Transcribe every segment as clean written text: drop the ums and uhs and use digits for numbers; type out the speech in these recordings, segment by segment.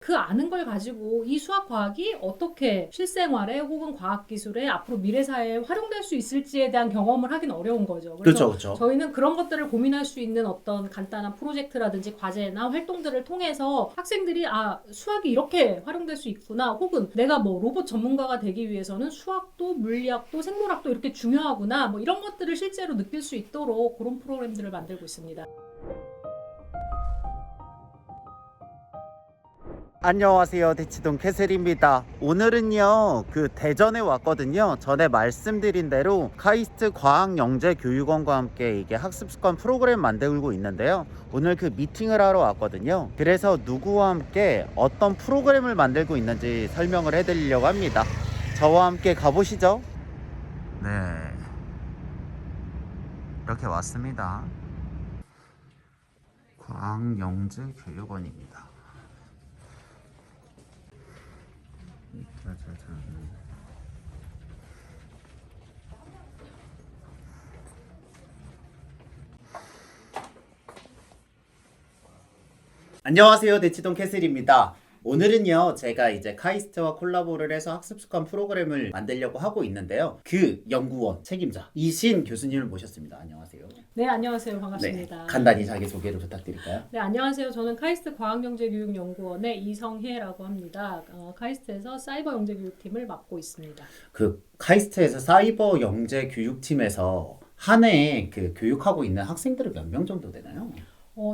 그 아는 걸 가지고 이 수학 과학이 어떻게 실생활에 혹은 과학기술에 앞으로 미래사회에 활용될 수 있을지에 대한 경험을 하긴 어려운 거죠. 그래서 그렇죠. 저희는 그런 것들을 고민할 수 있는 어떤 간단한 프로젝트라든지 과제나 활동들을 통해서 학생들이 수학이 이렇게 활용될 수 있구나, 혹은 내가 뭐 로봇 전문가가 되기 위해서는 수학도 물리학도 생물학도 이렇게 중요하구나, 뭐 이런 것들을 실제로 느낄 수 있도록 그런 프로그램들을 만들고 있습니다. 안녕하세요. 대치동 캐슬입니다. 오늘은요, 대전에 왔거든요. 전에 말씀드린 대로 카이스트 과학영재교육원과 함께 이게 학습습관 프로그램 만들고 있는데요. 오늘 그 미팅을 하러 왔거든요. 그래서 누구와 함께 어떤 프로그램을 만들고 있는지 설명을 해드리려고 합니다. 저와 함께 가보시죠. 네, 이렇게 왔습니다. 과학영재교육원입니다. 안녕하세요. 대치동 캐슬입니다. 오늘은요, 제가 이제 카이스트와 콜라보를 해서 학습습관 프로그램을 만들려고 하고 있는데요. 그 연구원 책임자 이신 교수님을 모셨습니다. 안녕하세요. 네, 안녕하세요. 반갑습니다. 네, 간단히 자기소개를 부탁드릴까요? 네, 안녕하세요. 저는 카이스트 과학영재교육연구원의 이성혜라고 합니다. 카이스트에서 사이버 영재교육팀을 맡고 있습니다. 그 카이스트에서 사이버 영재 교육팀에서 한 해에 교육하고 있는 학생들은 몇 명 정도 되나요?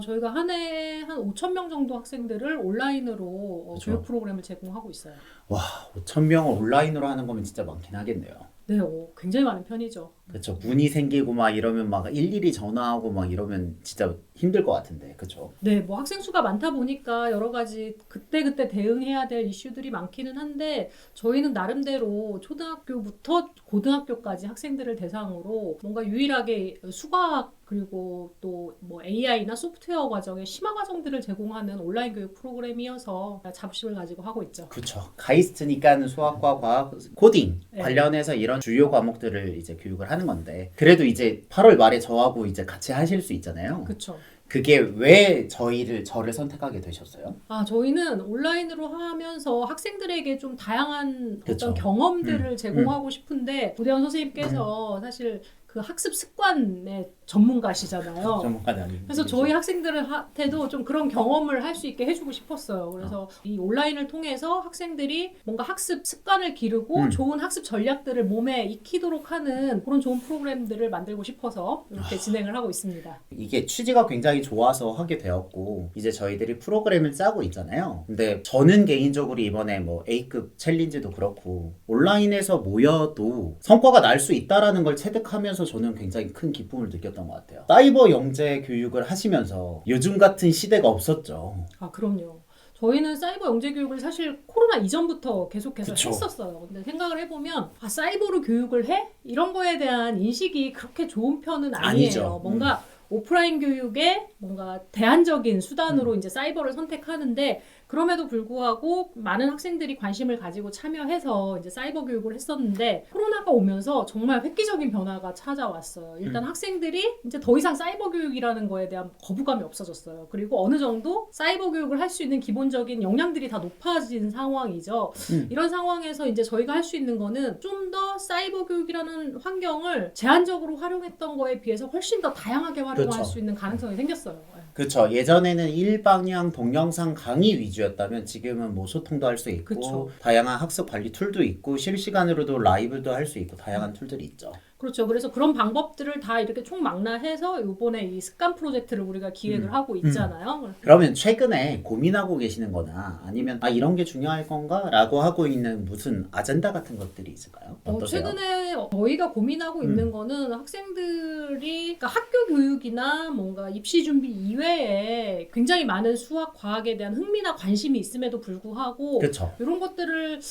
저희가 한 해에 한 5천 명 정도 학생들을 온라인으로 그쵸. 교육 프로그램을 제공하고 있어요. 와, 5,000명을 온라인으로 하는 거면 진짜 많긴 하겠네요. 네, 굉장히 많은 편이죠. 그렇죠. 문의 생기고 막 이러면 막 일일이 전화하고 막 이러면 진짜 힘들 것 같은데, 그렇죠? 네, 뭐 학생 수가 많다 보니까 여러 가지 그때그때 대응해야 될 이슈들이 많기는 한데, 저희는 나름대로 초등학교부터 고등학교까지 학생들을 대상으로 뭔가 유일하게 수학 그리고 또 뭐 AI나 소프트웨어 과정의 심화 과정들을 제공하는 온라인 교육 프로그램이어서 자부심을 가지고 하고 있죠. 그렇죠. 카이스트니까는 수학과 과학, 코딩 네. 관련해서 이런 주요 과목들을 이제 교육을 하는 건데, 그래도 이제 8월 말에 저하고 이제 같이 하실 수 있잖아요. 그렇죠. 그게 왜 저를 선택하게 되셨어요? 저희는 온라인으로 하면서 학생들에게 좀 다양한 그쵸. 어떤 경험들을 제공하고 싶은데, 고대원 선생님께서 사실 그 학습 습관의 전문가시잖아요. 전문가는 아니고. 그래서 저희 학생들한테도 좀 그런 경험을 할 수 있게 해주고 싶었어요. 그래서 이 온라인을 통해서 학생들이 뭔가 학습 습관을 기르고 좋은 학습 전략들을 몸에 익히도록 하는 그런 좋은 프로그램들을 만들고 싶어서 이렇게 진행을 하고 있습니다. 이게 취지가 굉장히 좋아서 하게 되었고, 이제 저희들이 프로그램을 짜고 있잖아요. 근데 저는 개인적으로 이번에 뭐 A급 챌린지도 그렇고 온라인에서 모여도 성과가 날 수 있다라는 걸 체득하면서 저는 굉장히 큰 기쁨을 느꼈던 것 같아요. 사이버 영재 교육을 하시면서 요즘 같은 시대가 없었죠. 그럼요. 저희는 사이버 영재 교육을 사실 코로나 이전부터 계속해서 그쵸. 했었어요. 근데 생각을 해보면 사이버로 교육을 해? 이런 거에 대한 인식이 그렇게 좋은 편은 아니에요. 아니죠. 뭔가 오프라인 교육의 뭔가 대안적인 수단으로 이제 사이버를 선택하는데, 그럼에도 불구하고 많은 학생들이 관심을 가지고 참여해서 이제 사이버 교육을 했었는데, 코로나가 오면서 정말 획기적인 변화가 찾아왔어요. 일단 학생들이 이제 더 이상 사이버 교육이라는 거에 대한 거부감이 없어졌어요. 그리고 어느 정도 사이버 교육을 할 수 있는 기본적인 역량들이 다 높아진 상황이죠. 이런 상황에서 이제 저희가 할 수 있는 거는 좀 더 사이버 교육이라는 환경을 제한적으로 활용했던 거에 비해서 훨씬 더 다양하게 활용할 그렇죠. 수 있는 가능성이 생겼어요. 그렇죠. 예전에는 일방향 동영상 강의 위주였다면 지금은 뭐 소통도 할 수 있고, 그쵸. 다양한 학습 관리 툴도 있고, 실시간으로도 라이브도 할 수 있고, 다양한 툴들이 있죠. 그렇죠. 그래서 그런 방법들을 다 이렇게 총망라해서 이번에 이 습관 프로젝트를 우리가 기획을 하고 있잖아요. 그러면 최근에 고민하고 계시는 거나 아니면 이런 게 중요할 건가? 라고 하고 있는 무슨 아젠다 같은 것들이 있을까요? 어떠세요? 최근에 저희가 고민하고 있는 거는 학생들이 그러니까 학교 교육이나 뭔가 입시 준비 이외에 굉장히 많은 수학, 과학에 대한 흥미나 관심이 있음에도 불구하고 그렇죠. 이런 것들을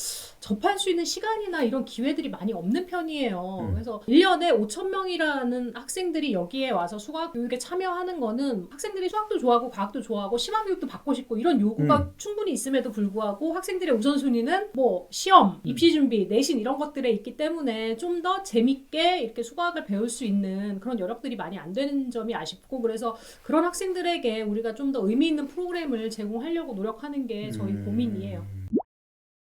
접할 수 있는 시간이나 이런 기회들이 많이 없는 편이에요. 그래서 1년에 5,000명이라는 학생들이 여기에 와서 수학 교육에 참여하는 거는 학생들이 수학도 좋아하고 과학도 좋아하고 심화교육도 받고 싶고 이런 요구가 충분히 있음에도 불구하고 학생들의 우선순위는 뭐 시험, 입시준비, 내신 이런 것들에 있기 때문에 좀 더 재밌게 이렇게 수학을 배울 수 있는 그런 여력들이 많이 안 되는 점이 아쉽고, 그래서 그런 학생들에게 우리가 좀 더 의미 있는 프로그램을 제공하려고 노력하는 게 저희 고민이에요.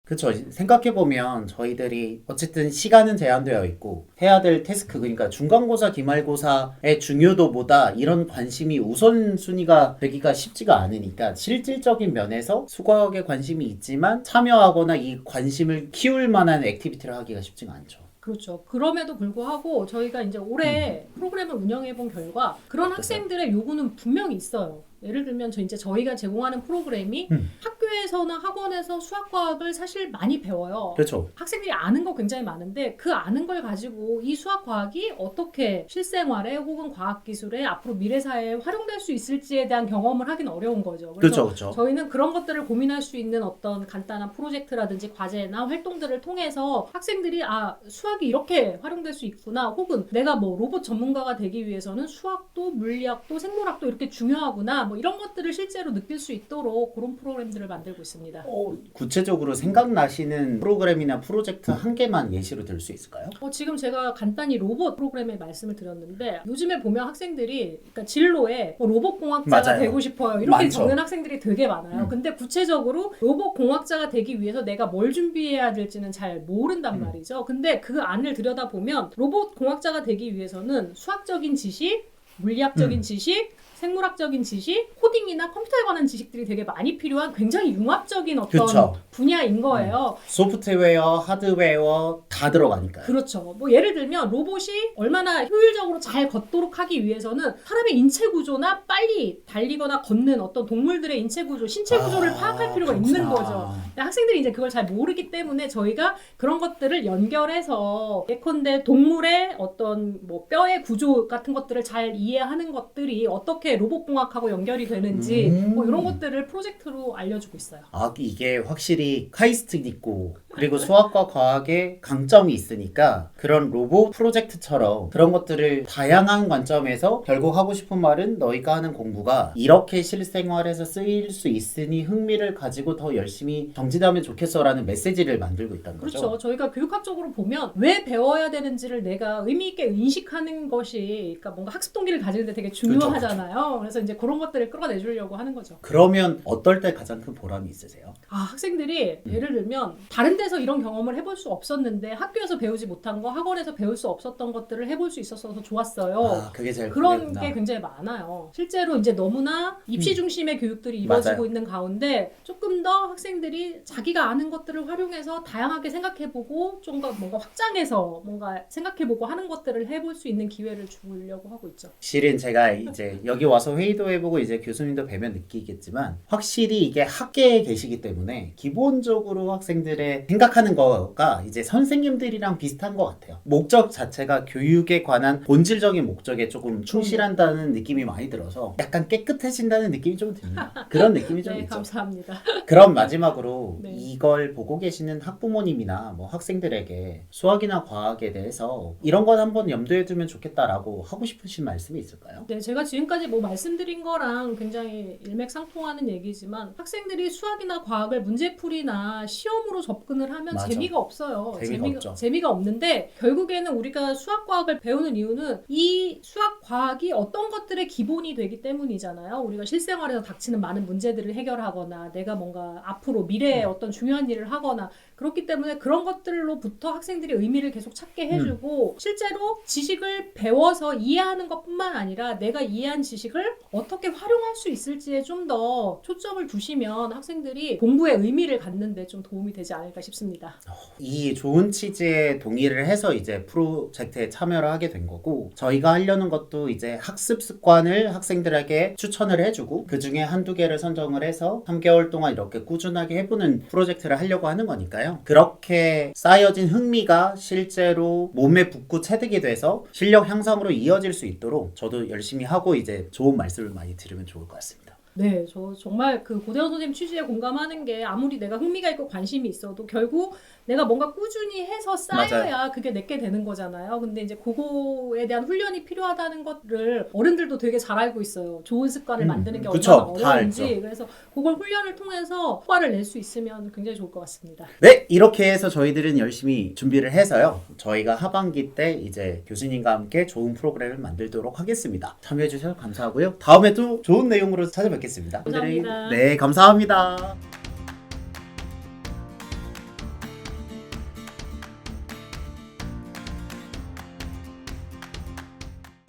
그쵸. 생각해보면 저희들이 어쨌든 시간은 제한되어 있고 해야 될 태스크, 그러니까 중간고사, 기말고사의 중요도보다 이런 관심이 우선순위가 되기가 쉽지가 않으니까 실질적인 면에서 수학에 관심이 있지만 참여하거나 이 관심을 키울 만한 액티비티를 하기가 쉽지가 않죠. 그렇죠. 그럼에도 불구하고 저희가 이제 올해 프로그램을 운영해 본 결과 그런 학생들의 요구는 분명히 있어요. 예를 들면 저희가 제공하는 프로그램이 학교에서나 학원에서 수학과학을 사실 많이 배워요. 그렇죠. 학생들이 아는 거 굉장히 많은데 그 아는 걸 가지고 이 수학과학이 어떻게 실생활에 혹은 과학기술에 앞으로 미래사회에 활용될 수 있을지에 대한 경험을 하긴 어려운 거죠. 그래서 그렇죠. 저희는 그런 것들을 고민할 수 있는 어떤 간단한 프로젝트라든지 과제나 활동들을 통해서 학생들이 수학이 이렇게 활용될 수 있구나, 혹은 내가 뭐 로봇 전문가가 되기 위해서는 수학도 물리학도 생물학도 이렇게 중요하구나, 뭐 이런 것들을 실제로 느낄 수 있도록 그런 프로그램들을 만들고 있습니다. 구체적으로 생각나시는 프로그램이나 프로젝트 한 개만 예시로 들 수 있을까요? 지금 제가 간단히 로봇 프로그램에 말씀을 드렸는데, 요즘에 보면 학생들이 그러니까 진로에 로봇공학자가 맞아요. 되고 싶어요 이렇게 많죠. 적는 학생들이 되게 많아요. 근데 구체적으로 로봇공학자가 되기 위해서 내가 뭘 준비해야 될지는 잘 모른단 말이죠. 근데 그 안을 들여다보면 로봇공학자가 되기 위해서는 수학적인 지식, 물리학적인 지식, 생물학적인 지식, 코딩이나 컴퓨터에 관한 지식들이 되게 많이 필요한 굉장히 융합적인 어떤 그쵸. 분야인 거예요. 소프트웨어, 하드웨어 다 들어가니까요. 그렇죠. 뭐 예를 들면 로봇이 얼마나 효율적으로 잘 걷도록 하기 위해서는 사람의 인체 구조나 빨리 달리거나 걷는 어떤 동물들의 인체 구조, 신체 구조를 파악할 필요가 그렇구나. 있는 거죠. 근데 학생들이 이제 그걸 잘 모르기 때문에 저희가 그런 것들을 연결해서 예컨대 동물의 어떤 뭐 뼈의 구조 같은 것들을 잘 이해하는 것들이 어떻게 로봇공학하고 연결이 되는지 뭐 이런 것들을 프로젝트로 알려주고 있어요. 이게 확실히 카이스트 있고 그리고 수학과 과학에 강점이 있으니까 그런 로봇 프로젝트처럼 그런 것들을 다양한 관점에서 결국 하고 싶은 말은 너희가 하는 공부가 이렇게 실생활에서 쓰일 수 있으니 흥미를 가지고 더 열심히 정진하면 좋겠어라는 메시지를 만들고 있다는 거죠. 그렇죠. 저희가 교육학적으로 보면 왜 배워야 되는지를 내가 의미 있게 인식하는 것이, 그러니까 뭔가 학습 동기를 가지는데 되게 중요하잖아요. 그래서 이제 그런 것들을 끌어내주려고 하는 거죠. 그러면 어떨 때 가장 큰 보람이 있으세요? 학생들이 예를 들면 다른 데서 이런 경험을 해볼 수 없었는데 학교에서 배우지 못한 거, 학원에서 배울 수 없었던 것들을 해볼 수 있어서 좋았어요. 그게 제일 그런 크겠구나. 게 굉장히 많아요. 실제로 이제 너무나 입시 중심의 교육들이 이루어지고 맞아요. 있는 가운데 조금 더 학생들이 자기가 아는 것들을 활용해서 다양하게 생각해보고 좀 더 뭔가 확장해서 뭔가 생각해보고 하는 것들을 해볼 수 있는 기회를 주려고 하고 있죠. 실은 제가 이제 여기 와서 회의도 해보고 이제 교수님도 뵈면 느끼겠지만 확실히 이게 학계에 계시기 때문에 기본적으로 학생들의 생각하는 거가 이제 선생님들이랑 비슷한 것 같아요. 목적 자체가 교육에 관한 본질적인 목적에 조금 충실한다는 느낌이 많이 들어서 약간 깨끗해진다는 느낌이 좀 듭니다. 그런 느낌이 좀 네, 있죠. 감사합니다. 그럼 마지막으로 네. 이걸 보고 계시는 학부모님이나 뭐 학생들에게 수학이나 과학에 대해서 이런 건 한번 염두에 두면 좋겠다라고 하고 싶으신 말씀이 있을까요? 네, 제가 지금까지 뭐 말씀드린 거랑 굉장히 일맥상통하는 얘기지만 학생들이 수학이나 과학을 문제풀이나 시험으로 접근을 하면 맞아. 재미가 없어요. 재미가 없죠. 재미가 없는데 결국에는 우리가 수학 과학을 배우는 이유는 이 수학 과학이 어떤 것들의 기본이 되기 때문이잖아요. 우리가 실생활에서 닥치는 많은 문제들을 해결하거나 내가 뭔가 앞으로 미래에 어떤 중요한 일을 하거나 그렇기 때문에 그런 것들로부터 학생들이 의미를 계속 찾게 해주고 실제로 지식을 배워서 이해하는 것뿐만 아니라 내가 이해한 지식을 어떻게 활용할 수 있을지에 좀 더 초점을 두시면 학생들이 공부에 의미를 갖는데 좀 도움이 되지 않을까 싶습니다. 이 좋은 취지에 동의를 해서 이제 프로젝트에 참여를 하게 된 거고 저희가 하려는 것도 이제 학습 습관을 학생들에게 추천을 해주고 그 중에 한두 개를 선정을 해서 3개월 동안 이렇게 꾸준하게 해보는 프로젝트를 하려고 하는 거니까요. 그렇게 쌓여진 흥미가 실제로 몸에 붙고 체득이 돼서 실력 향상으로 이어질 수 있도록 저도 열심히 하고 이제 좋은 말씀을 많이 들으면 좋을 것 같습니다. 네, 저 정말 그 고대원 선생님 취지에 공감하는 게 아무리 내가 흥미가 있고 관심이 있어도 결국 내가 뭔가 꾸준히 해서 쌓여야 그게 내게 되는 거잖아요. 근데 이제 그거에 대한 훈련이 필요하다는 것을 어른들도 되게 잘 알고 있어요. 좋은 습관을 만드는 게 그쵸, 얼마나 다 어려운지. 알죠. 그래서 그걸 훈련을 통해서 효과를 낼 수 있으면 굉장히 좋을 것 같습니다. 네, 이렇게 해서 저희들은 열심히 준비를 해서요. 저희가 하반기 때 이제 교수님과 함께 좋은 프로그램을 만들도록 하겠습니다. 참여해주셔서 감사하고요. 다음에도 좋은 내용으로 찾아뵙겠습니다. 감사합니다. 네, 감사합니다.